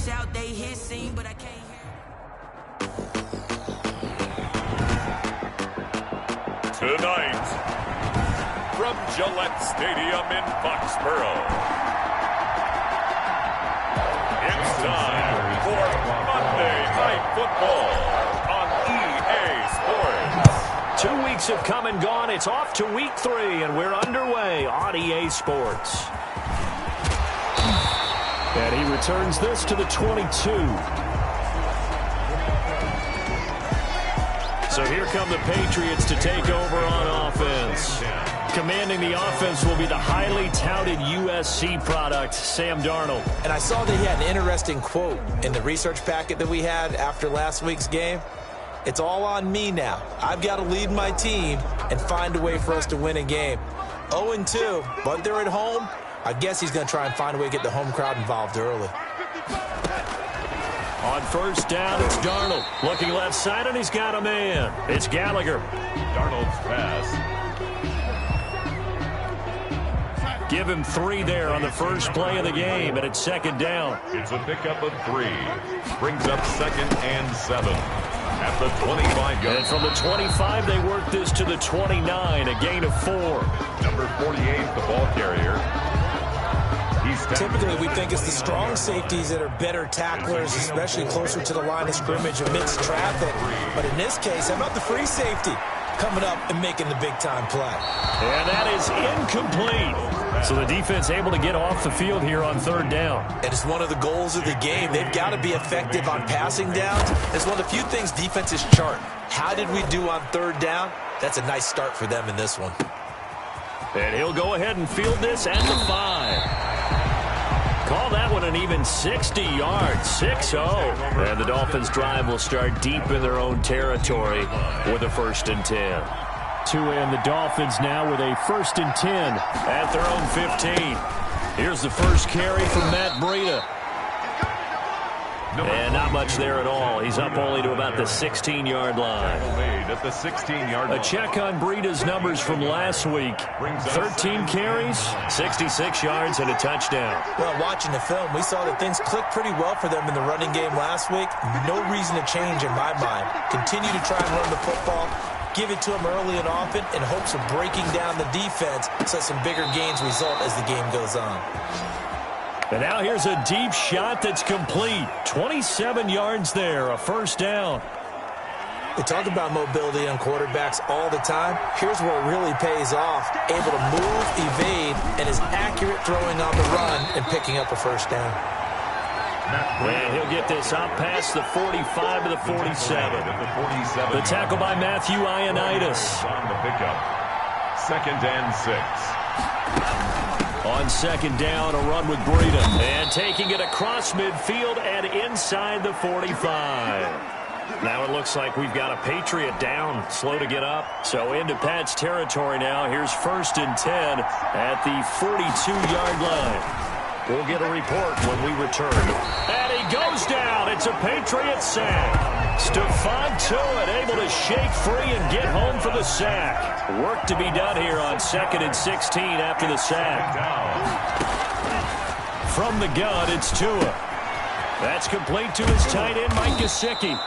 shout, they hissing, but I can't hear. Tonight, from Gillette Stadium in Foxborough, it's time for Monday Night Football on EA Sports. 2 weeks have come and gone. It's off to week 3, and we're underway on EA Sports. And he returns this to the 22. So here come the Patriots to take over on offense. Commanding the offense will be the highly touted USC product, Sam Darnold. And I saw that he had an interesting quote in the research packet that we had after last week's game. It's all on me now. I've got to lead my team and find a way for us to win a game. 0-2, but they're at home. I guess he's going to try and find a way to get the home crowd involved early. On first down, it's Darnold. Looking left side, and he's got a man. It's Gallagher. Darnold's pass. Give him 3 there on the first play of the game, and it's second down. It's a pickup of 3. Brings up 2nd and 7 at the 25-yard. And from the 25, they work this to the 29, a gain of 4. Number 48, the ball carrier. Typically, we think it's the strong safeties that are better tacklers, especially closer to the line of scrimmage amidst traffic. But in this case, how about the free safety coming up and making the big-time play? And that is incomplete. So the defense able to get off the field here on third down. And it's one of the goals of the game. They've got to be effective on passing downs. It's one of the few things defenses chart. How did we do on third down? That's a nice start for them in this one. And he'll go ahead and field this at the 5. Call that one an even 60 yards, 6-0. And the Dolphins' drive will start deep in their own territory with a 1st and 10. To end the Dolphins now with a 1st and 10 at their own 15. Here's the first carry from Matt Breida. And not much there at all. He's up only to about the 16-yard line. At the 16-yard line. A check on Breida's numbers from last week. 13 carries, 66 yards, and a touchdown. Well, watching the film, we saw that things clicked pretty well for them in the running game last week. No reason to change in my mind. Continue to try and run the football. Give it to them early and often in hopes of breaking down the defense so some bigger gains result as the game goes on. And now here's a deep shot that's complete. 27 yards there, a 1st down. We talk about mobility on quarterbacks all the time. Here's where it really pays off. Able to move, evade, and is accurate throwing on the run and picking up a 1st down. And he'll get this up past the 45 to the 47. The tackle by Matthew Ioannidis. On the pickup. 2nd and 6. On second down, a run with Breida. And taking it across midfield and inside the 45. Now it looks like we've got a Patriot down, slow to get up. So into Pat's territory now. Here's 1st and 10 at the 42-yard line. We'll get a report when we return. And he goes down. It's a Patriot sack. Stephon Tuitt able to shake free and get home for the sack. Work to be done here on 2nd and 16 after the sack. From the gun, it's Tuitt. That's complete to his tight end, Mike Gesicki.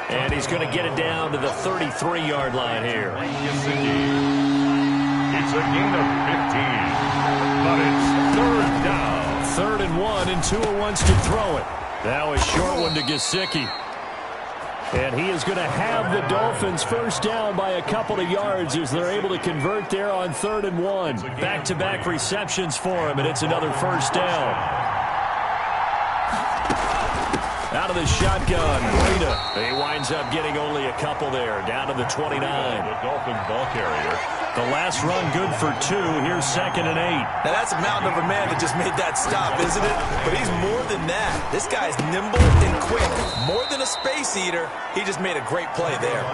And he's going to get it down to the 33-yard line here. It's a gain of 15. But it's 3rd down. 3rd and 1, and Tua wants to throw it. Now a short one to Gesicki. And he is going to have the Dolphins 1st down by a couple of yards as they're able to convert there on 3rd and 1. Back-to-back receptions for him, and it's another 1st down. Out of the shotgun, Breida. He winds up getting only a couple there, down to the 29. The Dolphins ball carrier. The last run good for 2. Here's 2nd and 8. Now that's a mountain of a man that just made that stop, isn't it? But he's more than that. This guy's nimble and quick. More than a space eater. He just made a great play there.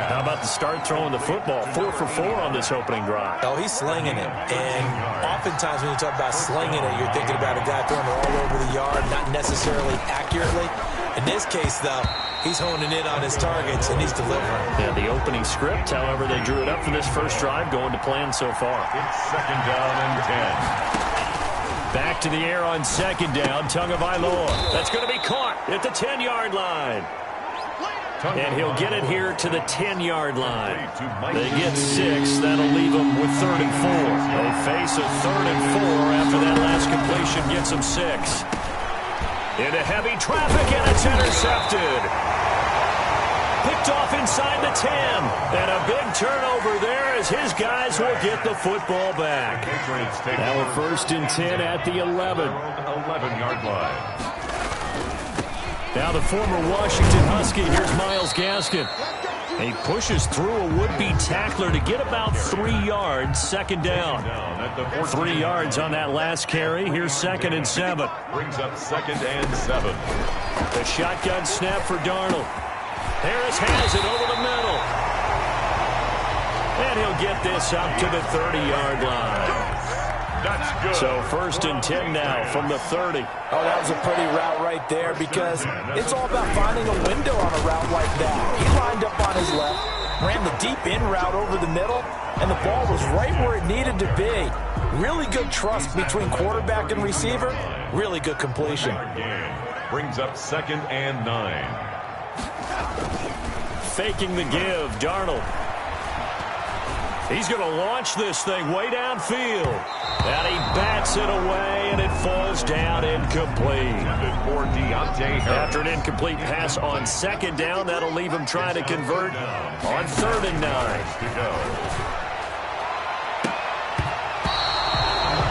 How about the start throwing the football? 4 for 4 on this opening drive. Oh, he's slinging it. And oftentimes when you talk about slinging it, you're thinking about a guy throwing it all over the yard, not necessarily accurately. In this case, though, he's honing in on his targets, and he's delivering. Yeah, the opening script, however, they drew it up for this first drive, going to plan so far. It's 2nd down and 10. Back to the air on second down. Tagovailoa. That's going to be caught at the 10-yard line. And he'll get it here to the 10-yard line. They get 6. That'll leave them with 3rd and 4. They face a 3rd and 4 after that last completion gets them 6. Into heavy traffic, and it's intercepted. Picked off inside the 10. And a big turnover there as his guys will get the football back. Now a 1st and 10 at the 11. 11-yard line. Now the former Washington Husky, here's Myles Gaskin. He pushes through a would-be tackler to get about 3 yards, 2nd down. 3 yards on that last carry. Here's 2nd and 7. Brings up 2nd and 7. The shotgun snap for Darnold. Harris has it over the middle. And he'll get this up to the 30-yard line. That's good. So 1st and 10 now from the 30. Oh, that was a pretty route right there because it's all about finding a window on a route like that. He lined up on his left, ran the deep in route over the middle, and the ball was right where it needed to be. Really good trust between quarterback and receiver. Really good completion. Brings up 2nd and 9. Faking the give, Darnold. He's going to launch this thing way downfield. And he bats it away, and it falls down incomplete. After an incomplete pass on 2nd down, that'll leave him trying to convert on 3rd and 9.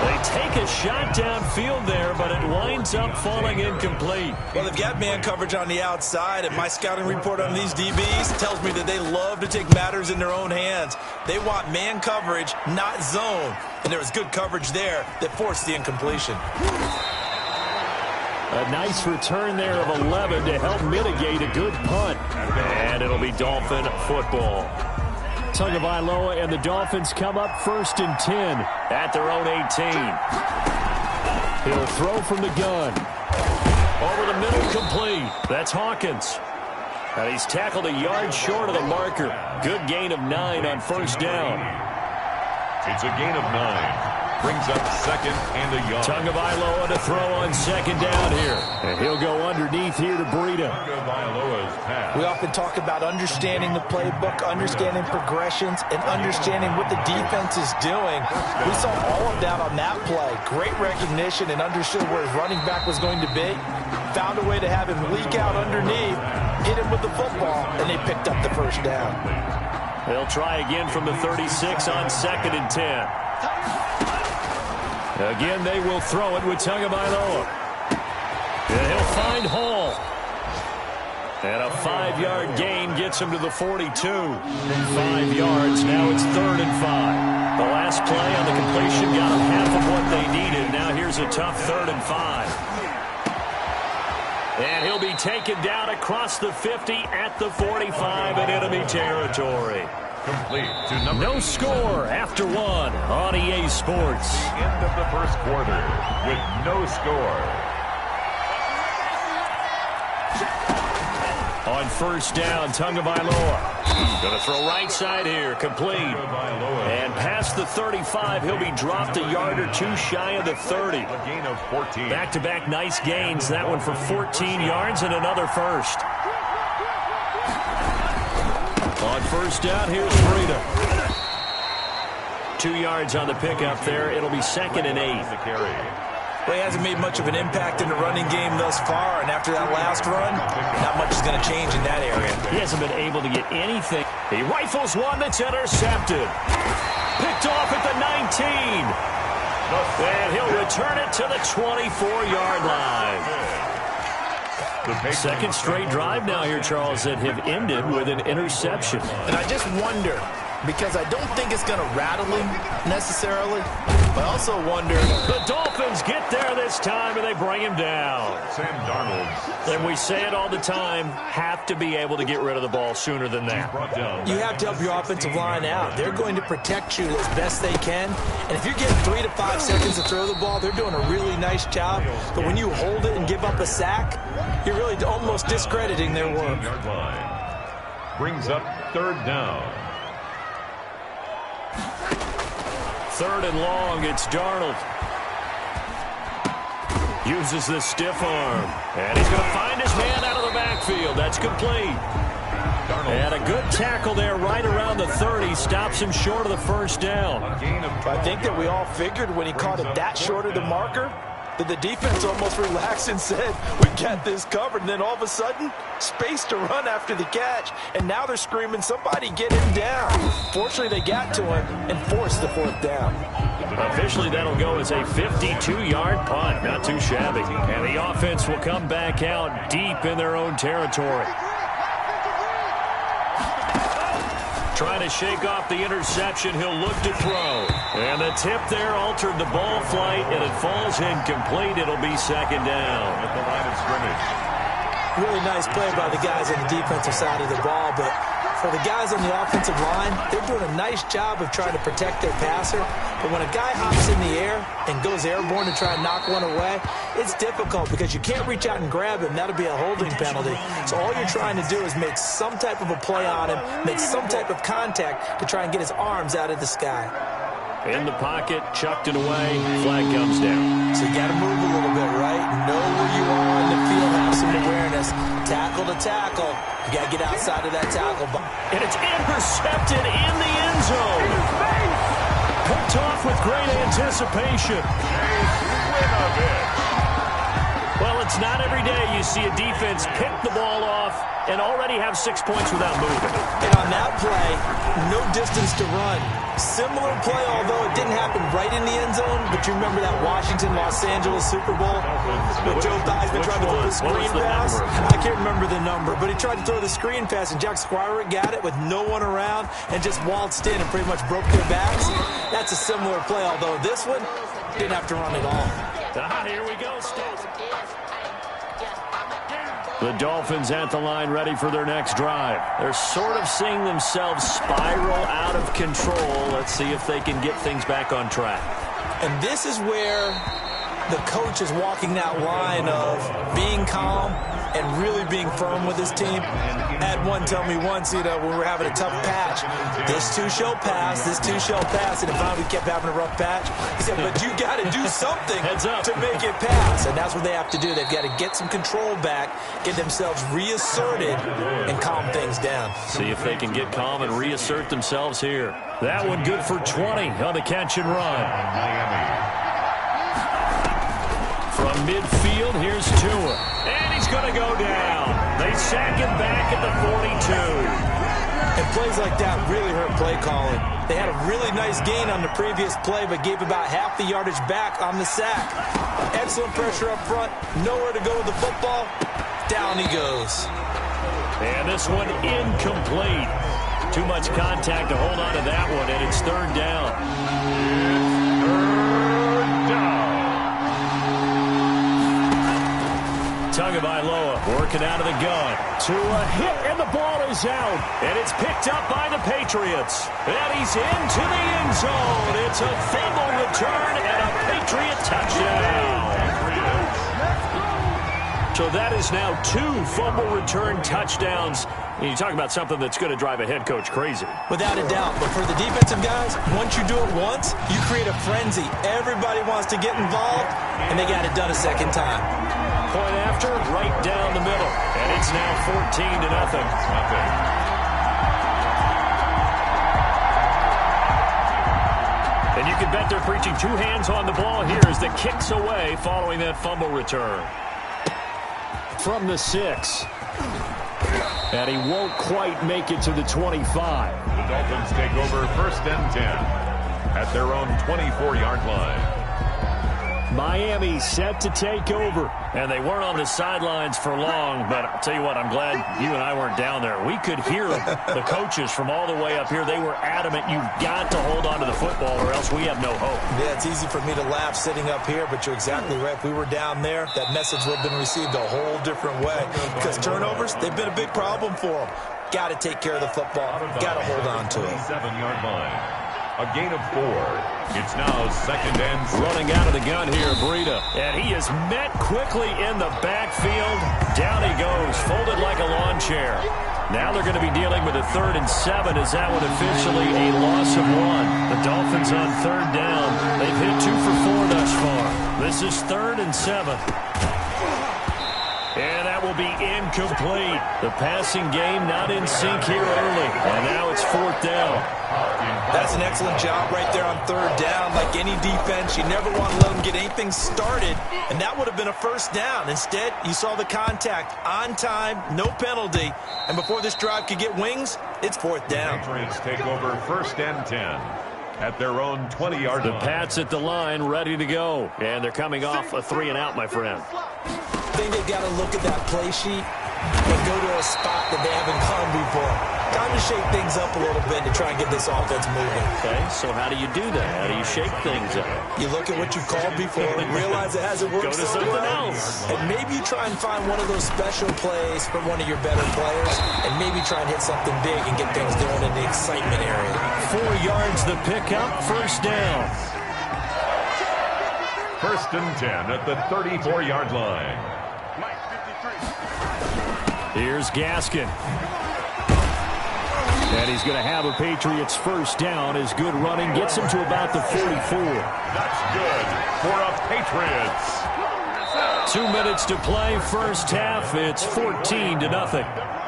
They take a shot downfield there, but it winds up falling incomplete. Well, they've got man coverage on the outside, and my scouting report on these DBs tells me that they love to take matters in their own hands. They want man coverage, not zone. And there was good coverage there that forced the incompletion. A nice return there of 11 to help mitigate a good punt. And it'll be Dolphin football. Tagovailoa and the Dolphins come up 1st and 10 at their own 18. He'll throw from the gun. Over the middle, complete. That's Hawkins. And he's tackled a yard short of the marker. Good gain of 9 on 1st down. It's a gain of 9. Brings up 2nd and a yard. Tagovailoa to throw on 2nd down here. And he'll go underneath here to Breida. Tagovailoa's pass. We often talk about understanding the playbook, understanding progressions, and understanding what the defense is doing. We saw all of that on that play. Great recognition and understood where his running back was going to be. Found a way to have him leak out underneath, hit him with the football, and they picked up the 1st down. They'll try again from the 36 on 2nd and 10. Again, they will throw it with Tagovailoa. And he'll find Hall. And a 5-yard gain gets him to the 42. 5 yards. Now it's 3rd and 5. The last play on the completion got them half of what they needed. Now here's a tough 3rd and 5. And he'll be taken down across the 50 at the 45 in enemy territory. Complete to number No score after 1 on EA Sports. End of the 1st quarter with no score. On 1st down, Tagovailoa. Going to throw right side here, complete. And past the 35, he'll be dropped a yard or 2 shy of the 30. A gain of 14. Back-to-back nice gains. That one for 14 yards and another 1st. On 1st down, here's Breida. 2 yards on the pickup there. It'll be 2nd and 8. Well, he hasn't made much of an impact in the running game thus far, and after that last run, not much is going to change in that area. He hasn't been able to get anything. He rifles one that's intercepted. Picked off at the 19. And he'll return it to the 24-yard line. Second straight drive now here, Charles, that have ended with an interception. And I just wonder, because I don't think it's going to rattle him necessarily, but I also wonder. The Dolphins get there this time, and they bring him down. Sam Darnold. And we say it all the time, have to be able to get rid of the ball sooner than that. You have to help your offensive line out. They're going to protect you as best they can. And if you're getting 3 to 5 seconds to throw the ball, they're doing a really nice job. But when you hold it and give up a sack, you're really almost discrediting their work. Brings up 3rd down. 3rd and long, it's Darnold. Uses the stiff arm. And he's going to find his man out of the backfield. That's complete. And a good tackle there right around the 30. Stops him short of the first down. I think that we all figured when he caught it that short of the marker that the defense almost relaxed and said, we got this covered. And then all of a sudden, space to run after the catch. And now they're screaming, somebody get him down. Fortunately, they got to him and forced the fourth down. Officially, that'll go as a 52-yard punt. Not too shabby. And the offense will come back out deep in their own territory. Trying to shake off the interception, he'll look to throw. And the tip there altered the ball flight, and it falls incomplete. It'll be second down. At the line of scrimmage. Really nice play by the guys on the defensive side of the ball, but for the guys on the offensive line, they're doing a nice job of trying to protect their passer. But when a guy hops in the air and goes airborne to try and knock one away, it's difficult because you can't reach out and grab him. That'll be a holding penalty. So all you're trying to do is make some type of a play on him, make some type of contact to try and get his arms out of the sky. In the pocket, chucked it away, flag comes down. So you got to move a little bit, right? Know where you are on the field, have some awareness. Tackle to tackle. You got to get outside of that tackle. And it's intercepted in the end zone. Picked off with great anticipation. Well, it's not every day you see a defense pick the ball off and already have 6 points without moving. And on that play, no distance to run. Similar play, although it didn't happen right in the end zone, but you remember that Washington-Los Angeles Super Bowl with Joe Theismann trying to throw the screen pass? I can't remember the number, but he tried to throw the screen pass, and Jack Squire got it with no one around and just waltzed in and pretty much broke their backs. That's a similar play, although this one didn't have to run at all. Here we go, Stats. The Dolphins at the line ready for their next drive. They're sort of seeing themselves spiral out of control. Let's see if they can get things back on track. And this is where the coach is walking that line of being calm and really being firm with his team. I had one tell me once, when we were having a tough patch, this too shall pass, this too shall pass, and if finally we kept having a rough patch, he said, but you got to do something to make it pass, and that's what they have to do. They've got to get some control back, get themselves reasserted, and calm things down. See if they can get calm and reassert themselves here. That one good for 20 on the catch and run. From midfield, here's Tua. And he's going to go down. They sack him back at the 42. And plays like that really hurt play calling. They had a really nice gain on the previous play, but gave about half the yardage back on the sack. Excellent pressure up front. Nowhere to go with the football. Down he goes. And this one incomplete. Too much contact to hold on to that one, and it's third down. Tagovailoa working out of the gun. To a hit, and the ball is out. And it's picked up by the Patriots. And he's into the end zone. It's a fumble return and a Patriot touchdown. So that is now 2 fumble return touchdowns. And you talk about something that's going to drive a head coach crazy. Without a doubt. But for the defensive guys, once you do it once, you create a frenzy. Everybody wants to get involved, and they got it done a second time. Point after, right down the middle. And it's now 14-0. And you can bet they're preaching 2 hands on the ball here as the kick's away following that fumble return. From the 6. And he won't quite make it to the 25. The Dolphins take over 1st and 10 at their own 24-yard line. Miami set to take over. And they weren't on the sidelines for long, but I'll tell you what, I'm glad you and I weren't down there. We could hear the coaches from all the way up here. They were adamant, you've got to hold on to the football or else we have no hope. Yeah, it's easy for me to laugh sitting up here, but you're exactly right. If we were down there, that message would have been received a whole different way. Because turnovers, they've been a big problem for them. Got to take care of the football. Got to hold on to it. 7-yard line. A gain of 4. It's now 2nd and 6. Running out of the gun here, Breida. And he is met quickly in the backfield. Down he goes, folded like a lawn chair. Now they're going to be dealing with a 3rd and 7 as that one officially a loss of 1. The Dolphins on 3rd down. They've hit 2 for 4 thus far. This is 3rd and 7. And that will be incomplete. The passing game not in sync here early. And now it's 4th down. That's an excellent job right there on 3rd down. Like any defense, you never want to let them get anything started. And that would have been a 1st down. Instead, you saw the contact on time, no penalty. And before this drive could get wings, it's 4th down. Patriots take over 1st and 10 at their own 20-yard line. The Pats at the line, ready to go. And they're coming off a 3-and-out, my friend. I think they've got to look at that play sheet and go to a spot that they haven't gone before. Time to shake things up a little bit to try and get this offense moving. Okay, so how do you do that? How do you shake things up? You look at what you called before and realize it hasn't worked. Go to something else. And maybe you try and find one of those special plays from one of your better players and maybe try and hit something big and get things going in the excitement area. 4 yards the pickup, 1st down. 1st and 10 at the 34-yard line. Here's Gaskin. And he's going to have a Patriots 1st down. His good running gets him to about the 44. That's good for a Patriots. 2 minutes to play, 1st half. It's 14-0.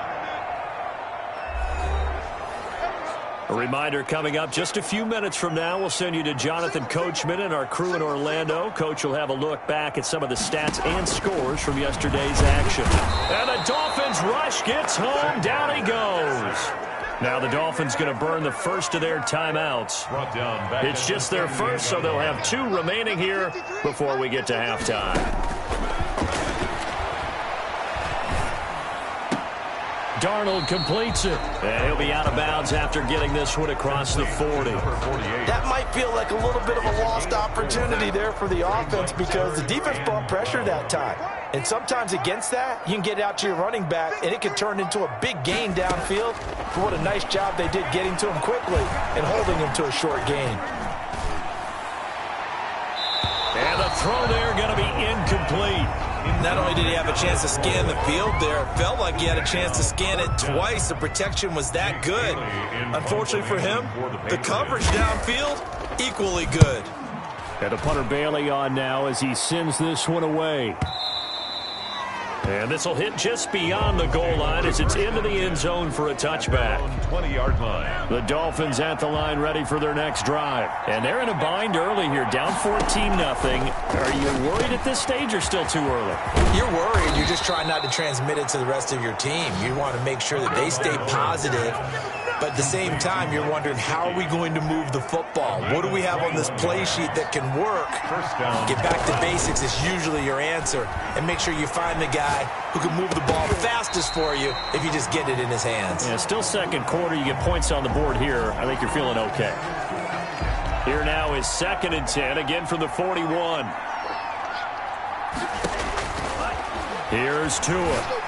A reminder coming up just a few minutes from now. We'll send you to Jonathan Coachman and our crew in Orlando. Coach will have a look back at some of the stats and scores from yesterday's action. And the Dolphins rush gets home. Down he goes. Now the Dolphins going to burn the first of their timeouts. It's just their first, so they'll have 2 remaining here before we get to halftime. Darnold completes it. And he'll be out of bounds after getting this one across the 40. That might feel like a little bit of a lost opportunity there for the offense because the defense brought pressure that time. And sometimes against that, you can get out to your running back, and it can turn into a big gain downfield. But what a nice job they did getting to him quickly and holding him to a short gain. And the throw there going to be incomplete. Not only did he have a chance to scan the field there, it felt like he had a chance to scan it twice. The protection was that good. Unfortunately for him, the coverage downfield, equally good. And the punter Bailey on now as he sends this one away. And this will hit just beyond the goal line as it's into the end zone for a touchback. 20-yard line. The Dolphins at the line ready for their next drive. And they're in a bind early here, down 14-0. Are you worried at this stage or still too early? You're worried. You're just trying not to transmit it to the rest of your team. You want to make sure that they stay positive. But at the same time, you're wondering, how are we going to move the football? What do we have on this play sheet that can work? Get back to basics is usually your answer. And make sure you find the guy who can move the ball fastest for you if you just get it in his hands. Yeah, still 2nd quarter. You get points on the board here. I think you're feeling okay. Here now is 2nd and 10, again from the 41. Here's Tua.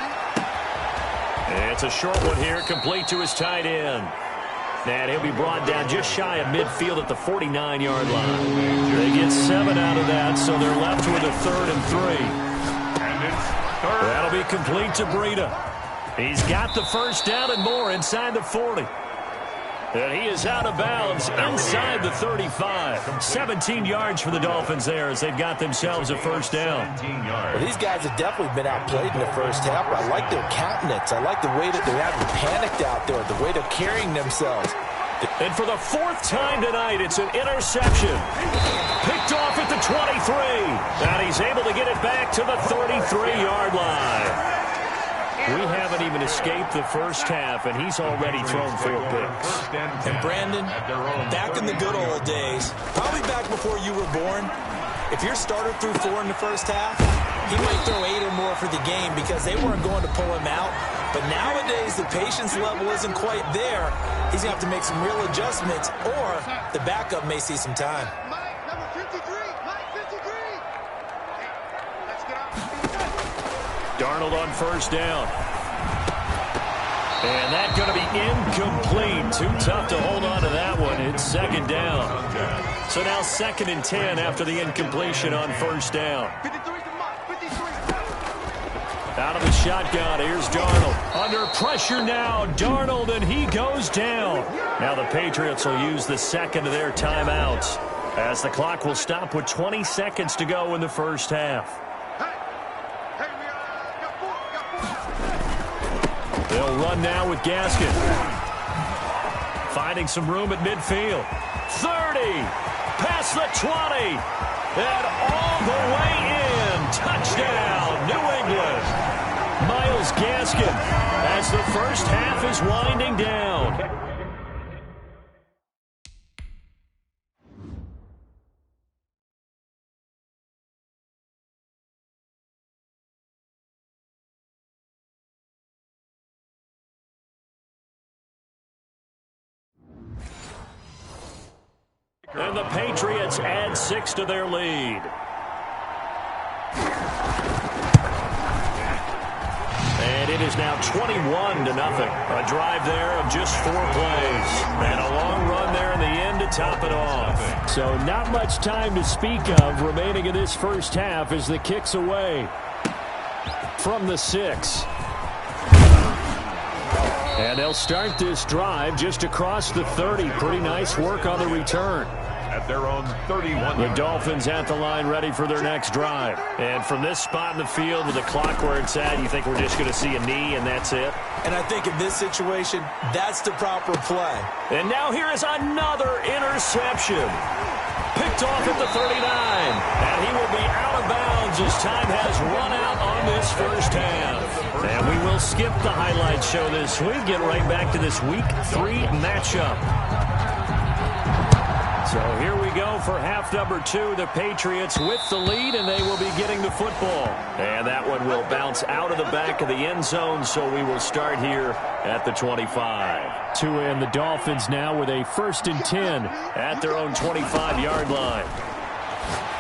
It's a short one here, complete to his tight end. And he'll be brought down just shy of midfield at the 49-yard line. They get 7 out of that, so they're left with a 3rd and 3. And it's 3rd. That'll be complete to Breida. He's got the 1st down and more inside the 40. And he is out of bounds inside the 35. 17 yards for the Dolphins there as they've got themselves a 1st down. Well, these guys have definitely been outplayed in the 1st half. I like their countenance. I like the way that they're having panicked out there, the way they're carrying themselves. And for the 4th time tonight, it's an interception. Picked off at the 23. And he's able to get it back to the 33-yard line. We haven't even escaped the 1st half, and he's already thrown 4 picks. And Brandon, back in the good old days, probably back before you were born, if your starter threw 4 in the 1st half, he might throw 8 or more for the game because they weren't going to pull him out. But nowadays, the patience level isn't quite there. He's going to have to make some real adjustments, or the backup may see some time. Darnold on 1st down. And that's going to be incomplete. Too tough to hold on to that one. It's 2nd down. So now 2nd and 10 after the incompletion on 1st down. Out of the shotgun. Here's Darnold. Under pressure now, Darnold, and he goes down. Now the Patriots will use the second of their timeouts, as the clock will stop with 20 seconds to go in the first half. They'll run now with Gaskin. Finding some room at midfield. 30. Past the 20. And all the way in. Touchdown, New England. Myles Gaskin as the first half is winding down. And the Patriots add 6 to their lead. And it is now 21-0. A drive there of just 4 plays. And a long run there in the end to top it off. So not much time to speak of remaining in this first half as the kick's away from the 6. And they'll start this drive just across the 30. Pretty nice work on the return. At their own 31. The Dolphins at the line ready for their next drive. And from this spot in the field with the clock where it's at, you think we're just going to see a knee and that's it? And I think in this situation, that's the proper play. And now here is another interception. Picked off at the 39. And he will be out of bounds as time has run out on this first half. And we will skip the highlight show this week. Get right back to this Week 3 matchup. So here we go for half number 2. The Patriots with the lead, and they will be getting the football. And that one will bounce out of the back of the end zone, so we will start here at the 25. And the Dolphins now with a 1st and 10 at their own 25-yard line.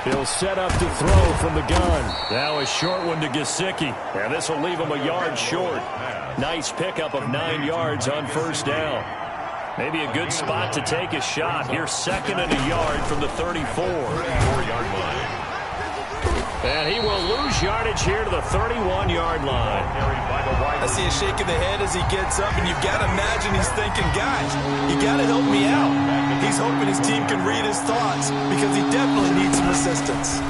He'll set up to throw from the gun. Now a short one to Gesicki. And this will leave him a yard short. Nice pickup of 9 yards on first down. Maybe a good spot to take a shot. Here's 2nd and a yard from the 34-yard line. And he will lose yardage here to the 31-yard line. I see a shake of the head as he gets up, and you've got to imagine he's thinking, guys, you got to help me out. He's hoping his team can read his thoughts because he definitely needs some assistance.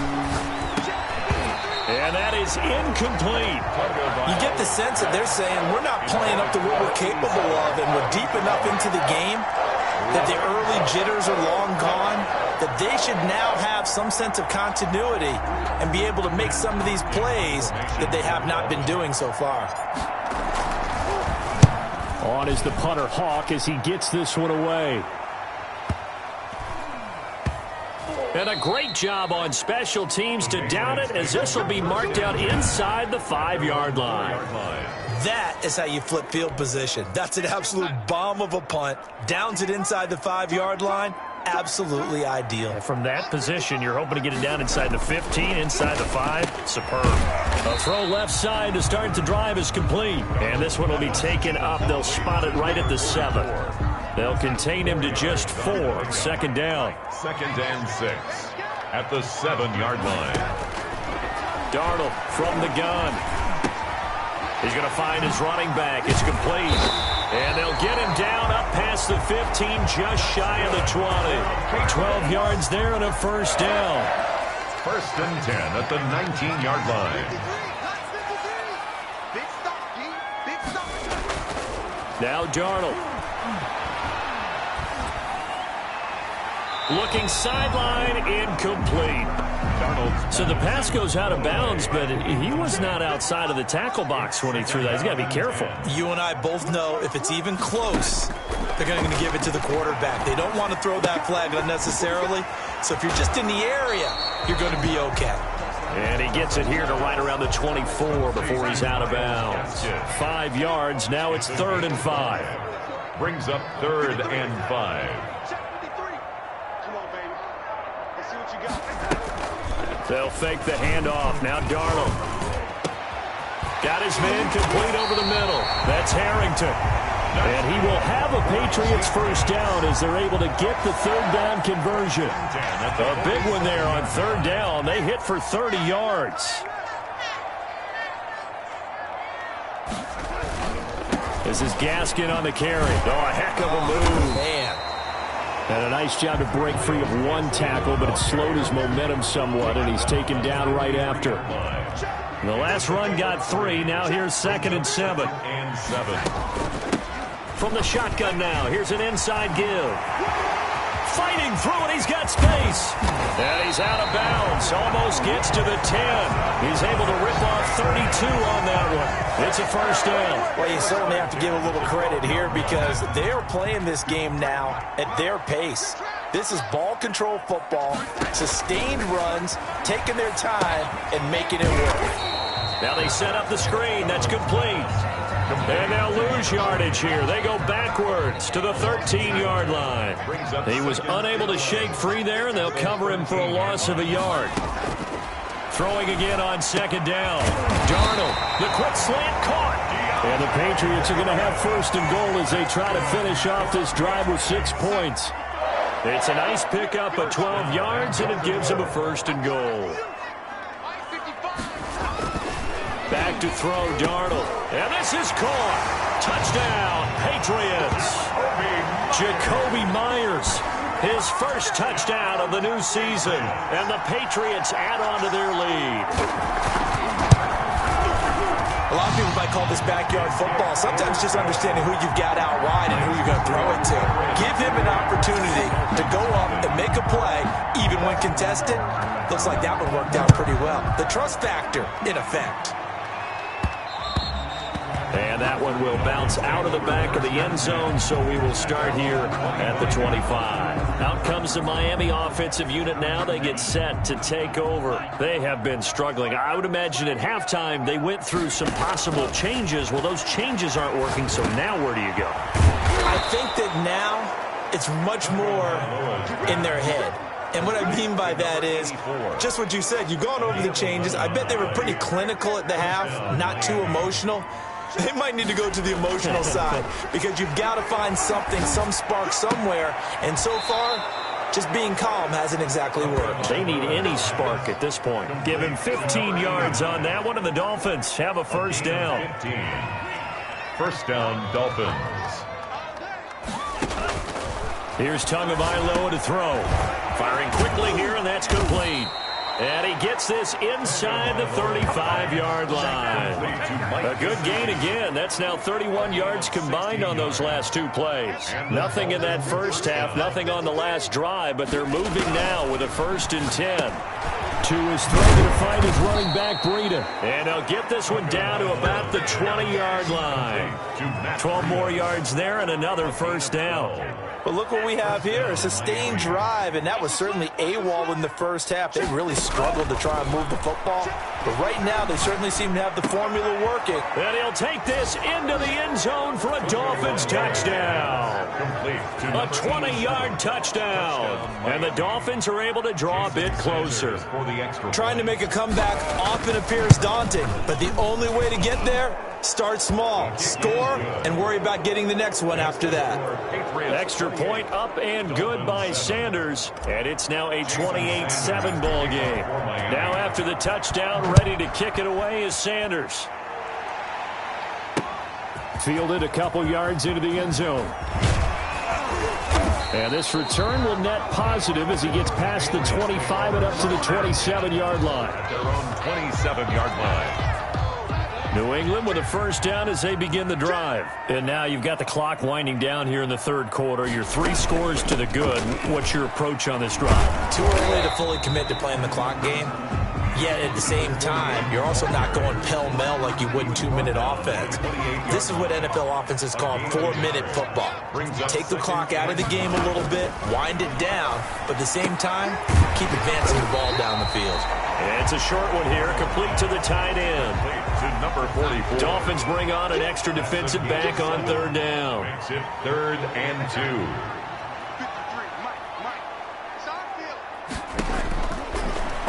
And that is incomplete. You get the sense that they're saying we're not playing up to what we're capable of, and we're deep enough into the game that the early jitters are long gone, that they should now have some sense of continuity and be able to make some of these plays that they have not been doing so far. On is the punter Hawk as he gets this one away. And a great job on special teams to down it, as this will be marked out inside the 5-yard line. That is how you flip field position. That's an absolute bomb of a punt. Downs it inside the 5-yard line. Absolutely ideal. And from that position, you're hoping to get it down inside the 15, inside the 5. Superb. A throw left side to start the drive is complete. And this one will be taken up. They'll spot it right at the 7. They'll contain him to just 4. 2nd down. 2nd and 6 at the 7-yard line. Darnold from the gun. He's going to find his running back. It's complete. And they'll get him down up past the 15, just shy of the 20. 12 yards there and a 1st down. 1st and 10 at the 19-yard line. Now Darnold. Looking sideline, incomplete. So the pass goes out of bounds, but he was not outside of the tackle box when he threw that. He's got to be careful. You and I both know if it's even close, they're going to give it to the quarterback. They don't want to throw that flag unnecessarily. So if you're just in the area, you're going to be okay. And he gets it here to right around the 24 before he's out of bounds. 5 yards. Now it's 3rd and 5. Brings up 3rd and 5. They'll fake the handoff. Now Darnold. Got his man complete over the middle. That's Harrington. And he will have a Patriots 1st down as they're able to get the 3rd down conversion. A big one there on 3rd down. They hit for 30 yards. This is Gaskin on the carry. Oh, a heck of a move. Man. And a nice job to break free of one tackle, but it slowed his momentum somewhat, and he's taken down right after. The last run got 3. Now here's 2nd and 7. From the shotgun now, here's an inside give. Fighting through it, he's got space. And he's out of bounds, almost gets to the 10. He's able to rip off 32 on that one. It's a first down. Well, you certainly have to give a little credit here because they're playing this game now at their pace. This is ball control football, sustained runs, taking their time, and making it work. Now they set up the screen. That's complete. And they'll lose yardage here. They go backwards to the 13-yard line. He was unable to shake free there, and they'll cover him for a loss of a yard. Throwing again on 2nd down. Darnold, the quick slant caught. And the Patriots are going to have 1st and goal as they try to finish off this drive with 6 points. It's a nice pickup of 12 yards, and it gives them a 1st and goal. Back to throw, Darnold. And this is caught. Touchdown, Patriots. Jacoby Myers, his first touchdown of the new season. And the Patriots add on to their lead. A lot of people might call this backyard football. Sometimes just understanding who you've got out wide and who you're going to throw it to. Give him an opportunity to go up and make a play, even when contested. Looks like that one worked out pretty well. The trust factor, in effect. And that one will bounce out of the back of the end zone, so we will start here at the 25. Out comes the Miami offensive unit now. They get set to take over. They have been struggling. I would imagine at halftime they went through some possible changes. Well, those changes aren't working, so now where do you go? I think that now it's much more in their head. And what I mean by that is just what you said. You've gone over the changes. I bet they were pretty clinical at the half, not too emotional. They might need to go to the emotional side because you've got to find something, some spark somewhere. And so far, just being calm hasn't exactly worked. They need any spark at this point. Give him 15 yards on that one, and the Dolphins have a 1st down. 15. 1st down, Dolphins. Here's Tagovailoa to throw. Firing quickly here, and that's complete. And he gets this inside the 35-yard line. A good gain again. That's now 31 yards combined on those last 2 plays. Nothing in that first half, nothing on the last drive, but they're moving now with a 1st and 10. To his throw to find his running back, Breida. And they'll get this one down to about the 20-yard line. 12 more yards there and another 1st down. But look what we have here, a sustained drive, and that was certainly AWOL in the first half. They really struggled to try and move the football. But right now, they certainly seem to have the formula working. And he'll take this into the end zone for a Dolphins touchdown. A 20-yard touchdown. And the Dolphins are able to draw a bit closer. Trying to make a comeback often appears daunting, but the only way to get there, start small, score, and worry about getting the next one after that. Extra point up and good by Sanders, and it's now a 28-7 ball game. Now after the touchdown, ready to kick it away is Sanders. Fielded a couple yards into the end zone. And this return will net positive as he gets past the 25 and up to the 27-yard line. Their own 27-yard line. New England with a 1st down as they begin the drive. And now you've got the clock winding down here in the 3rd quarter. You're 3 scores to the good. What's your approach on this drive? Too early to fully commit to playing the clock game. Yet at the same time, you're also not going pell-mell like you would in 2-minute offense. This is what NFL offenses call 4-minute football. Take the clock out of the game a little bit, wind it down, but at the same time, keep advancing the ball down the field. And it's a short one here, complete to the tight end. To number 44. Dolphins bring on an extra defensive back on 3rd down. Makes it 3rd and 2.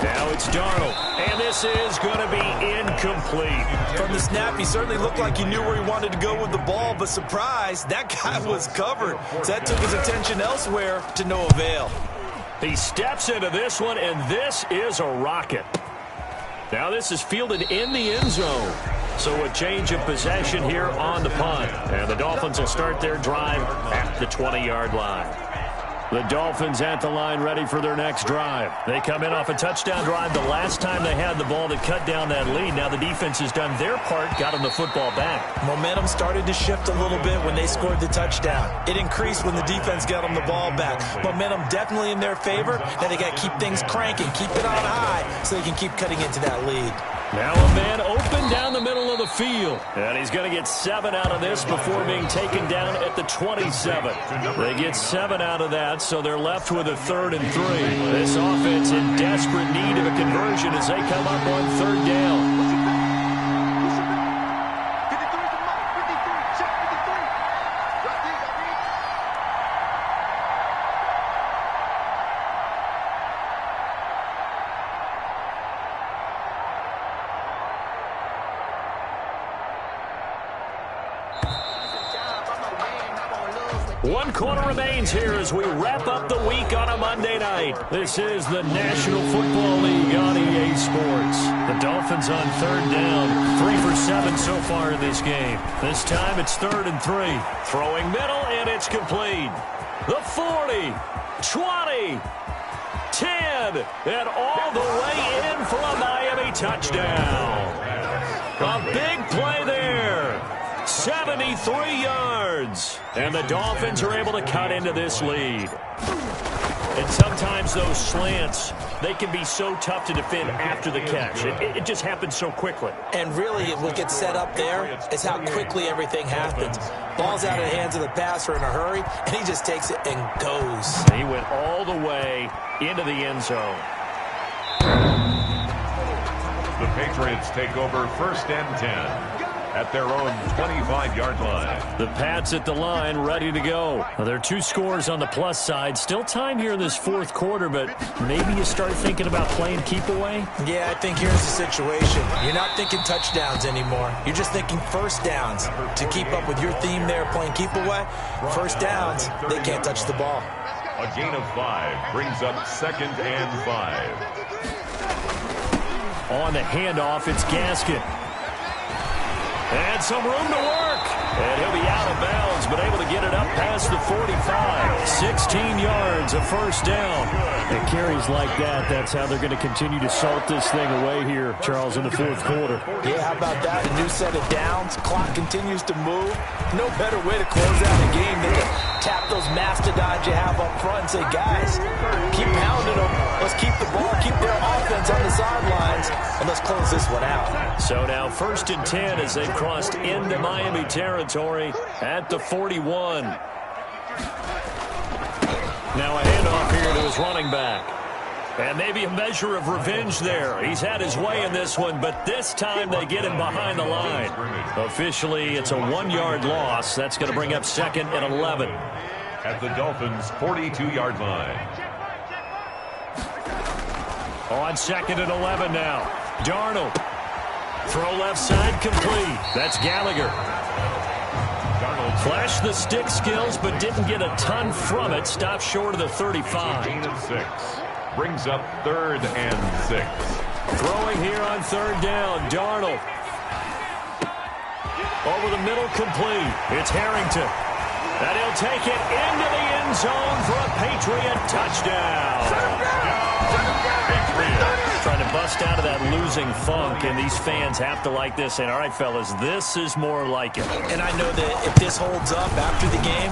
Now it's Darnold, and this is going to be incomplete. From the snap, he certainly looked like he knew where he wanted to go with the ball, but surprise, that guy was covered. So that took his attention elsewhere to no avail. He steps into this one, and this is a rocket. Now this is fielded in the end zone. So a change of possession here on the punt. And the Dolphins will start their drive at the 20-yard line. The Dolphins at the line ready for their next drive. They come in off a touchdown drive the last time they had the ball that cut down that lead. Now the defense has done their part, got them the football back. Momentum started to shift a little bit when they scored the touchdown. It increased when the defense got them the ball back. Momentum definitely in their favor. Now they got to keep things cranking, keep it on high so they can keep cutting into that lead. Now a man open down the middle of the field. And he's going to get 7 out of this before being taken down at the 27. They get 7 out of that, so they're left with a 3rd and 3. This offense in desperate need of a conversion as they come up on 3rd down. One quarter remains here as we wrap up the week on a Monday night. This is the National Football League on EA Sports. The Dolphins on 3rd down, 3 for 7 so far in this game. This time it's 3rd and 3. Throwing middle, and it's complete. The 40, 20, 10, and all the way in for a Miami touchdown. A big play there. 73 yards. And the Dolphins are able to cut into this lead. And sometimes those slants, they can be so tough to defend after the catch. It just happens so quickly. And really, what gets set up there is how quickly everything happens. Ball's out of the hands of the passer in a hurry, and he just takes it and goes. He went all the way into the end zone. The Patriots take over 1st and 10. At their own 25-yard line. The Pats at the line, ready to go. Well, there are 2 scores on the plus side. Still time here in this 4th quarter, but maybe you start thinking about playing keep away? Yeah, I think here's the situation. You're not thinking touchdowns anymore. You're just thinking 1st downs. To keep up with your theme there, playing keep away, 1st downs, they can't touch the ball. A gain of 5 brings up 2nd and 5. On the handoff, it's Gaskin. And some room to work. And he'll be out of bounds, but able to get it up past the 45. 16 yards, a 1st down. And carries like that, that's how they're going to continue to salt this thing away here, Charles, in the 4th quarter. Yeah, how about that? A new set of downs. Clock continues to move. No better way to close out a game than to tap those mastodons you have up front and say, guys, keep pounding them. Let's keep the ball, keep their offense on the sidelines, and let's close this one out. So now 1st and 10 as they've crossed into Miami territory at the 41. Now a handoff here to his running back. And maybe a measure of revenge there. He's had his way in this one, but this time they get him behind the line. Officially, it's a 1-yard loss. That's going to bring up 2nd and 11. At the Dolphins' 42-yard line. On 2nd and 11 now. Darnold. Throw left side complete. That's Gallagher. Darnold flashed the stick skills, but didn't get a ton from it. Stopped short of the 35. Gain of 6. Brings up 3rd and 6. Throwing here on 3rd down. Darnold. Over the middle, complete. It's Harrington. And he'll take it into the end zone for a Patriot touchdown. Trying to bust out of that losing funk, and these fans have to like this. And all right, fellas, this is more like it. And I know that if this holds up after the game,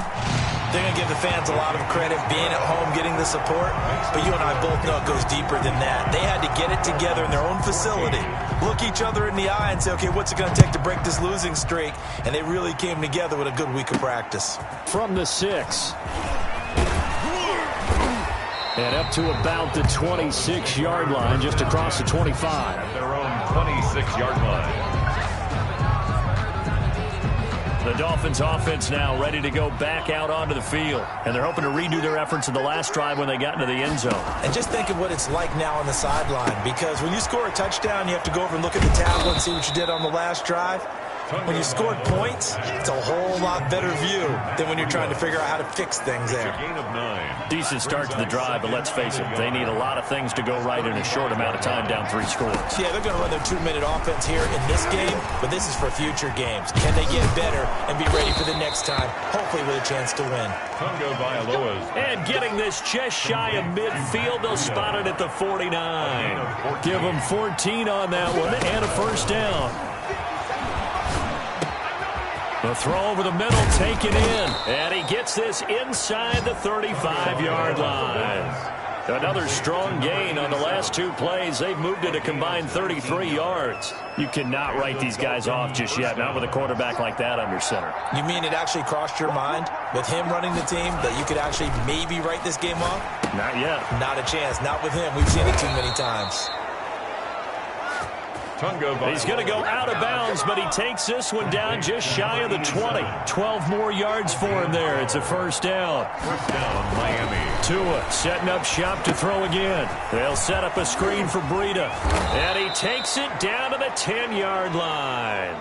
they're going to give the fans a lot of credit being at home, getting the support. But you and I both know it goes deeper than that. They had to get it together in their own facility, look each other in the eye and say, okay, what's it going to take to break this losing streak? And they really came together with a good week of practice. From the 6. And up to about the 26-yard line, just across the 25. At their own 26-yard line. The Dolphins offense now ready to go back out onto the field. And they're hoping to redo their efforts in the last drive when they got into the end zone. And just think of what it's like now on the sideline. Because when you score a touchdown, you have to go over and look at the tablet and see what you did on the last drive. When you scored points, it's a whole lot better view than when you're trying to figure out how to fix things there. Gain of 9. Decent start to the drive, but let's face it, they need a lot of things to go right in a short amount of time down 3 scores. Yeah, they're going to run their 2-minute offense here in this game, but this is for future games. Can they get better and be ready for the next time, hopefully with a chance to win? Tungo Bailoa's. And getting this just shy of midfield, they'll spot it at the 49. Give them 14 on that one and a first down. The throw over the middle, taken in. And he gets this inside the 35-yard line. Another strong gain on the last 2 plays. They've moved it a combined 33 yards. You cannot write these guys off just yet, not with a quarterback like that under center. You mean it actually crossed your mind with him running the team that you could actually maybe write this game off? Not yet. Not a chance. Not with him. We've seen it too many times. He's going to go out of bounds, but he takes this one down just shy of the 20. 12 more yards for him there. It's a first down. First down, Miami. Tua setting up shop to throw again. They'll set up a screen for Breida. And he takes it down to the 10-yard line.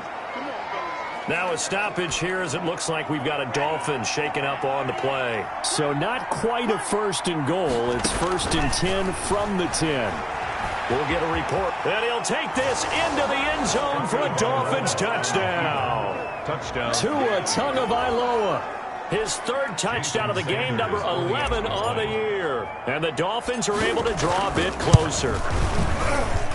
Now a stoppage here as it looks like we've got a Dolphin shaking up on the play. So not quite a first and goal. It's first and 10 from the 10. We'll get a report. And he'll take this into the end zone for a Dolphins touchdown. Touchdown. Tua Tagovailoa. His 3rd touchdown of the game, number 11 on the year. And the Dolphins are able to draw a bit closer.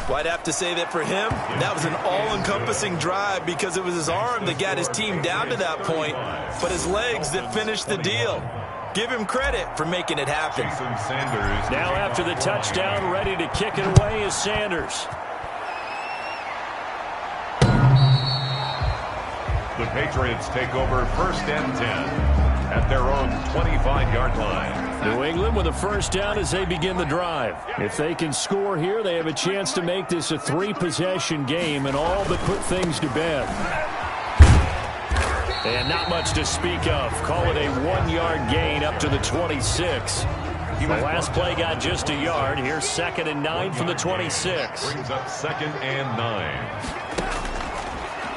Well, I'd have to say that for him, that was an all-encompassing drive because it was his arm that got his team down to that point, but his legs that finished the deal. Give him credit for making it happen. Jason Sanders. Now after the touchdown, ready to kick it away is Sanders. The Patriots take over first and 10 at their own 25-yard line. New England with a first down as they begin the drive. If they can score here, they have a chance to make this a 3-possession game and all but put things to bed. And not much to speak of. Call it a 1-yard gain up to the 26. The last play got just a yard. Here's 2nd and 9 from the 26. Brings up 2nd and 9.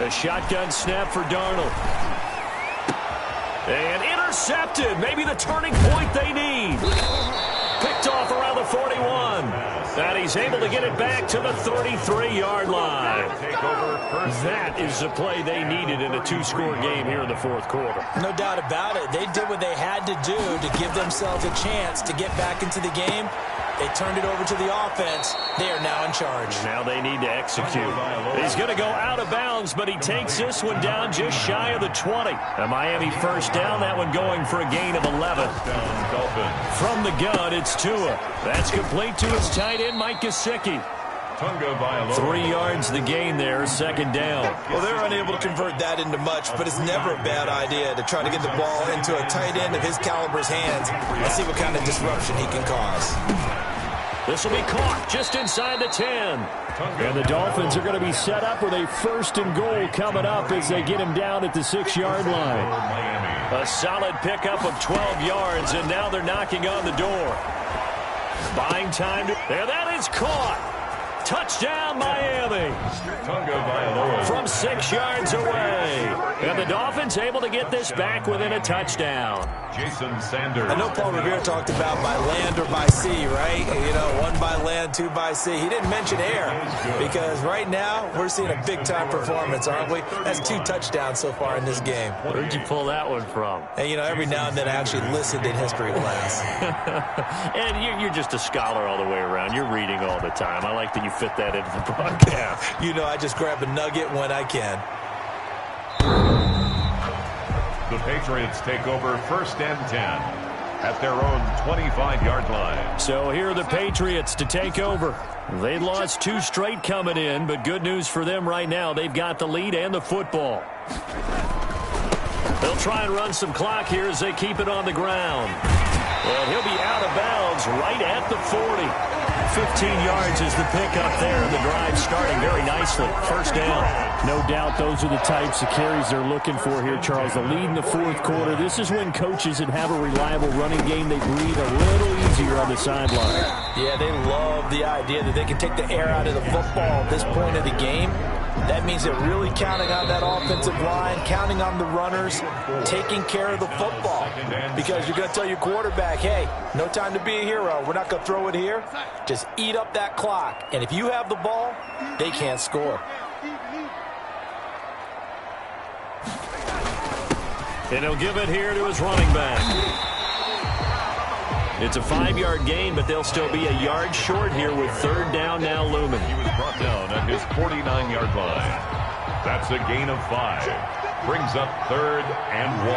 A shotgun snap for Darnold. And intercepted. Maybe the turning point they need. Picked off around the 41. And he's able to get it back to the 33-yard line. That is the play they needed in a 2-score game here in the 4th quarter. No doubt about it. They did what they had to do to give themselves a chance to get back into the game. They turned it over to the offense. They are now in charge. Now they need to execute. He's going to go out of bounds, but he takes this one down just shy of the 20. A Miami first down, that one going for a gain of 11. From the gun, it's Tua. That's complete to his tight end, Mike Gesicki. 3 yards the gain there, 2nd down. Well, they're unable to convert that into much, but it's never a bad idea to try to get the ball into a tight end of his caliber's hands and see what kind of disruption he can cause. This will be caught just inside the 10. And the Dolphins are going to be set up with a 1st and goal coming up as they get him down at the 6-yard line. A solid pickup of 12 yards, and now they're knocking on the door. Buying time. There, that is caught. Touchdown, Miami. From 6 yards away. And the Dolphins able to get this back within a touchdown. Jason Sanders. I know Paul Revere talked about by land or by sea, right? You know, 1 by land, 2 by sea. He didn't mention air because right now we're seeing a big-time performance, aren't we? That's 2 touchdowns so far in this game. Where'd you pull that one from? And, you know, every now and then I actually listened in history class. And you're just a scholar all the way around. You're reading all the time. I like that you fit that into the broadcast. You know, I just grab a nugget when I can. The Patriots take over first and 10 at their own 25-yard line. So here are the Patriots to take over. They lost 2 straight coming in, but good news for them right now. They've got the lead and the football. They'll try and run some clock here as they keep it on the ground. And he'll be out of bounds right at the 40. 15 yards is the pickup there, and the drive starting very nicely. First down. No doubt those are the types of carries they're looking for here, Charles. The lead in the 4th quarter. This is when coaches that have a reliable running game, they breathe a little easier on the sideline. Yeah, they love the idea that they can take the air out of the football at this point of the game. That means they're really counting on that offensive line, counting on the runners, taking care of the football. Because you're going to tell your quarterback, hey, no time to be a hero. We're not going to throw it here. Just eat up that clock. And if you have the ball, they can't score. And he'll give it here to his running back. It's a 5-yard gain, but they'll still be a yard short here with third down now looming. He was brought down at his 49-yard line. That's a gain of 5. Brings up 3rd and 1.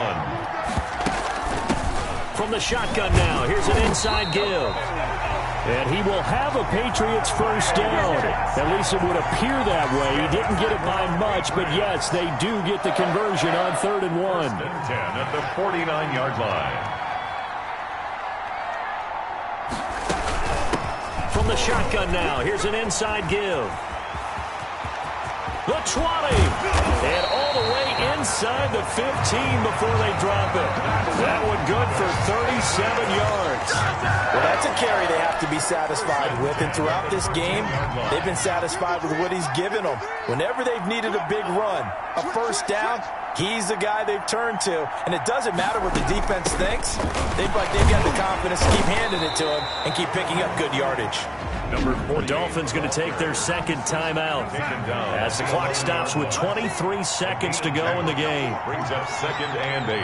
From the shotgun now, here's an inside give. And he will have a Patriots first down. At least it would appear that way. He didn't get it by much, but yes, they do get the conversion on 3rd and 1. 10 at the 49-yard line. From the shotgun now, here's an inside give. The 20, and all the way inside the 15 before they drop it. That one good for 37 yards. Well, that's a carry they have to be satisfied with, and throughout this game, they've been satisfied with what he's given them. Whenever they've needed a big run, a first down, he's the guy they've turned to, and it doesn't matter what the defense thinks. They've got the confidence to keep handing it to him and keep picking up good yardage. The Dolphins going to take their second timeout as the clock stops with 23 seconds to go in the game. Brings up 2nd and 8.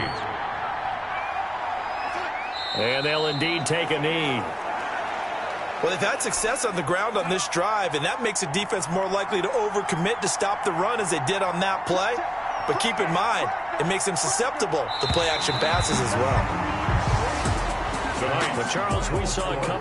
And they'll indeed take a knee. Well, they've had success on the ground on this drive, and that makes the defense more likely to overcommit to stop the run as they did on that play. But keep in mind, it makes them susceptible to play-action passes as well. But Charles, we saw it come.